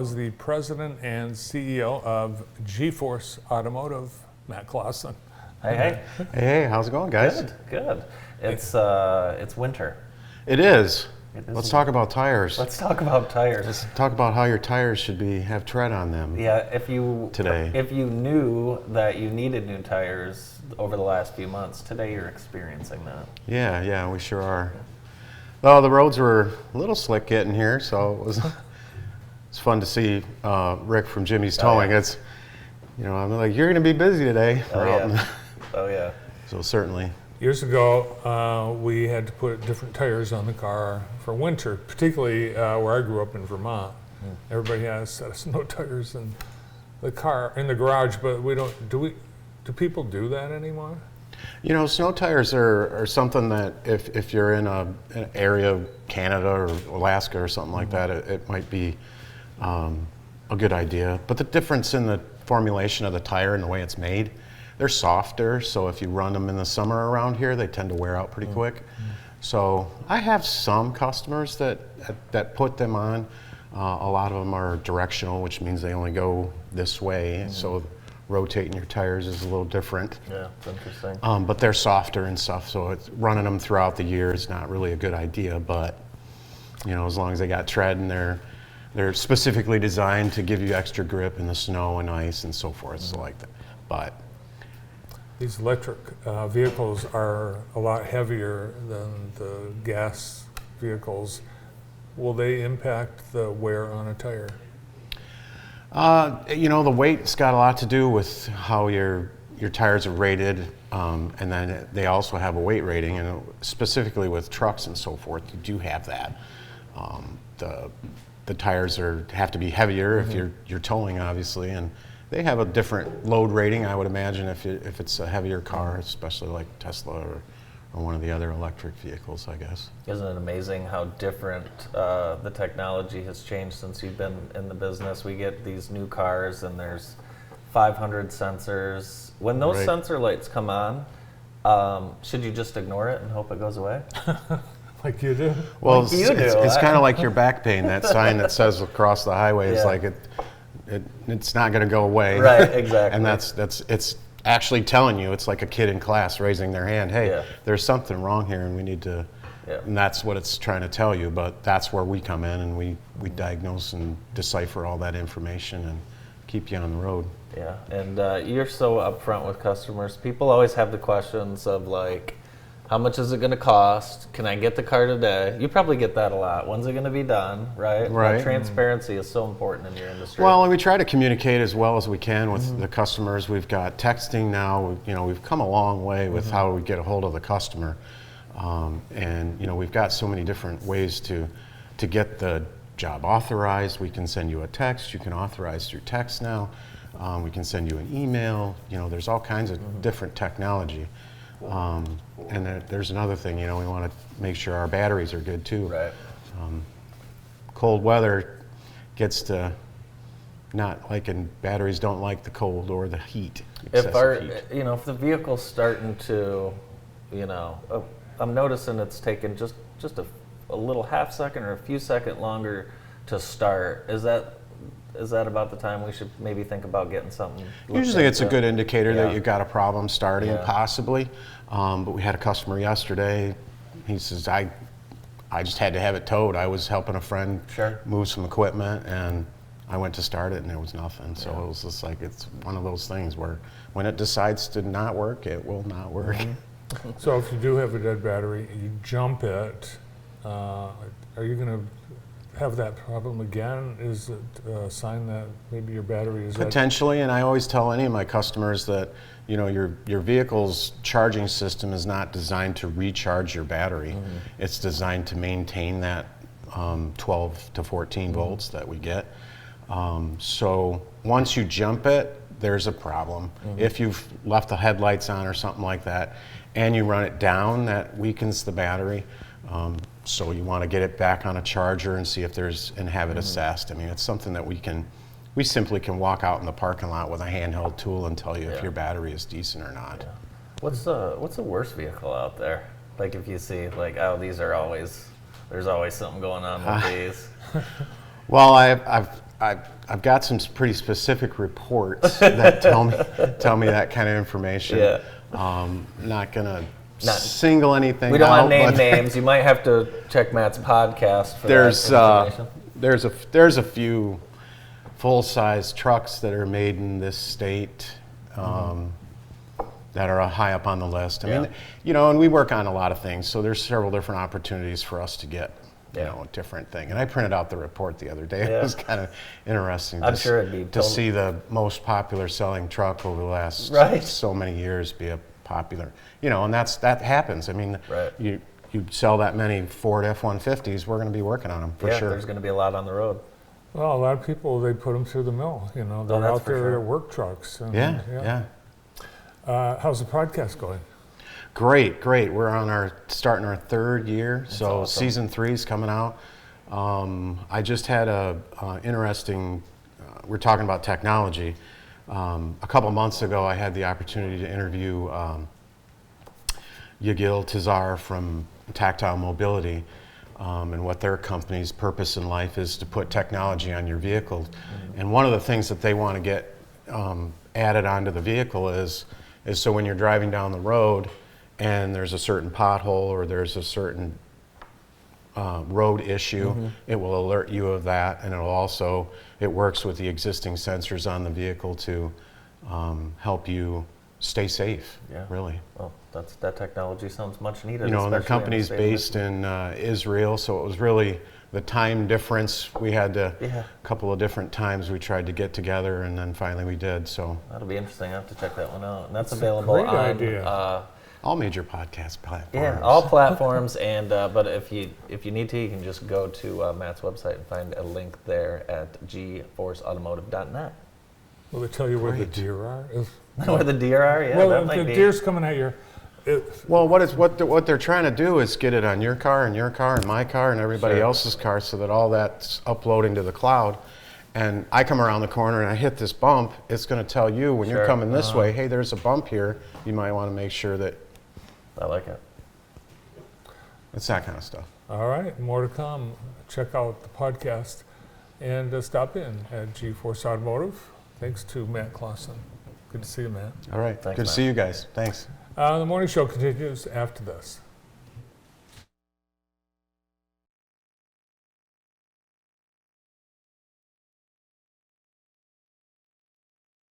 Is the president and CEO of G-Force Automotive, Matt Clausen. Hey. Hey, how's it going, guys? Good. It's winter. It is. It is Let's talk about tires. Let's talk about tires. Let's talk about how your tires should have tread on them. Yeah, if you knew that you needed new tires over the last few months, today you're experiencing that. Yeah, we sure are. Well, the roads were a little slick getting here, so it was it's fun to see Rick from Jimmy's Towing. Yeah. It's, I'm like, you're going to be busy today. Oh yeah. So certainly. Years ago, we had to put different tires on the car for winter, particularly where I grew up in Vermont. Everybody has a set of snow tires in the car, in the garage, but we don't, do people do that anymore? Snow tires are something that if you're in an area of Canada or Alaska or something like that, it might be a good idea. But the difference in the formulation of the tire and the way it's made, they're softer, so if you run them in the summer around here, they tend to wear out pretty quick. So I have some customers that put them on. A lot of them are directional, which means they only go this way. So rotating your tires is a little different. Yeah, it's interesting. But they're softer and stuff, so running them throughout the year is not really a good idea. But as long as they got tread and they're specifically designed to give you extra grip in the snow and ice and so forth. So like that. But These electric vehicles are a lot heavier than the gas vehicles. Will they impact the wear on a tire? the weight's got a lot to do with how your tires are rated, and then they also have a weight rating, and specifically with trucks and so forth, you do have that. The tires have to be heavier if you're towing, obviously, and they have a different load rating, I would imagine, if it's a heavier car, especially like Tesla or one of the other electric vehicles, I guess. Isn't it amazing how different the technology has changed since you've been in the business? We get these new cars and there's 500 sensors. When those Right. sensor lights come on, should you just ignore it and hope it goes away? Like you do? Well, Like you do. it's kind of like your back pain. That sign that says across the highway is Yeah. like it's not going to go away. Right, exactly. And it's actually telling you. It's like a kid in class raising their hand. Hey, Yeah. there's something wrong here, and we need to. Yeah. And that's what it's trying to tell you. But that's where we come in, and we diagnose and decipher all that information and keep you on the road. Yeah, and you're so upfront with customers. People always have the questions of like, how much is it going to cost? Can I get the car today? You probably get that a lot. When's it going to be done? Right. Right. That transparency is so important in your industry. Well, and we try to communicate as well as we can with the customers. We've got texting now. We've come a long way with how we get a hold of the customer, and we've got so many different ways to get the job authorized. We can send you a text. You can authorize through text now. We can send you an email. There's all kinds of different technology. And there's another thing. We want to make sure our batteries are good too. Right. Cold weather gets to not liking, batteries don't like the cold or the heat. If Excessive heat. if the vehicle's starting to, I'm noticing it's taking just a little half second or a few second longer to start. Is that about the time we should maybe think about getting something? Usually it's a good indicator Yeah. that you've got a problem starting, Yeah. possibly. But we had a customer yesterday. He says, I just had to have it towed. I was helping a friend Sure. move some equipment, and I went to start it, and there was nothing. So it was just like, it's one of those things where when it decides to not work, it will not work. So if you do have a dead battery, you jump it, are you going to have that problem again? Is it a sign that maybe your battery is dead? Potentially, and I always tell any of my customers that your vehicle's charging system is not designed to recharge your battery. It's designed to maintain that 12 to 14 volts that we get. So once you jump it, there's a problem. If you've left the headlights on or something like that, and you run it down, that weakens the battery. So you want to get it back on a charger and see if and have it assessed. I mean, it's something that we simply can walk out in the parking lot with a handheld tool and tell you if Yeah. your battery is decent or not. Yeah. What's the worst vehicle out there? Like if you see like, oh, there's always something going on with these. Well, I've I've got some pretty specific reports that tell me that kind of information. Yeah. Not gonna single anything We don't out, want to name but names. You might have to check Matt's podcast for there's that information. there's a few full-size trucks that are made in this state that are high up on the list. I mean, and we work on a lot of things, so there's several different opportunities for us to get a different thing. And I printed out the report the other day. It was kind of interesting. I'm sure it'd be to see the most popular selling truck over the last so many years be a popular, and that happens. I mean, you sell that many Ford F-150s, we're going to be working on them for sure. There's going to be a lot on the road. Well, a lot of people, they put them through the mill. They're that's out for there, sure. they're work trucks. And, Yeah. How's the podcast going? Great. We're starting our third year, so awesome. season 3 is coming out. I just had a interesting. We're talking about technology. A couple months ago, I had the opportunity to interview Yagil Tazar from Tactile Mobility, and what their company's purpose in life is to put technology on your vehicle. And one of the things that they want to get added onto the vehicle is so when you're driving down the road and there's a certain pothole or there's a certain road issue, it will alert you of that, and it works with the existing sensors on the vehicle to help you stay safe, really. Well, that technology sounds much needed. And their company's based in Israel, so it was really the time difference. We had a couple of different times we tried to get together, and then finally we did. So that'll be interesting. I have to check that one out. And that's available great on idea. all major podcast platforms. Yeah, all platforms. And but if you need to, you can just go to Matt's website and find a link there at gforceautomotive.net. Will they tell you where the deer are? Where the deer are? Yeah, Well, that if might the be. deer's coming at you. Well, what they're trying to do is get it on your car and my car and everybody else's car, so that all that's uploading to the cloud. And I come around the corner and I hit this bump, it's going to tell you when you're coming this way, hey, there's a bump here. You might want to make sure that. I like it. It's that kind of stuff. All right, more to come. Check out the podcast and stop in at G-Force Automotive. Thanks to Matt Clausen. Good to see you, Matt. All right. Thanks, Good to Matt. see you guys. Thanks. The morning show continues after this.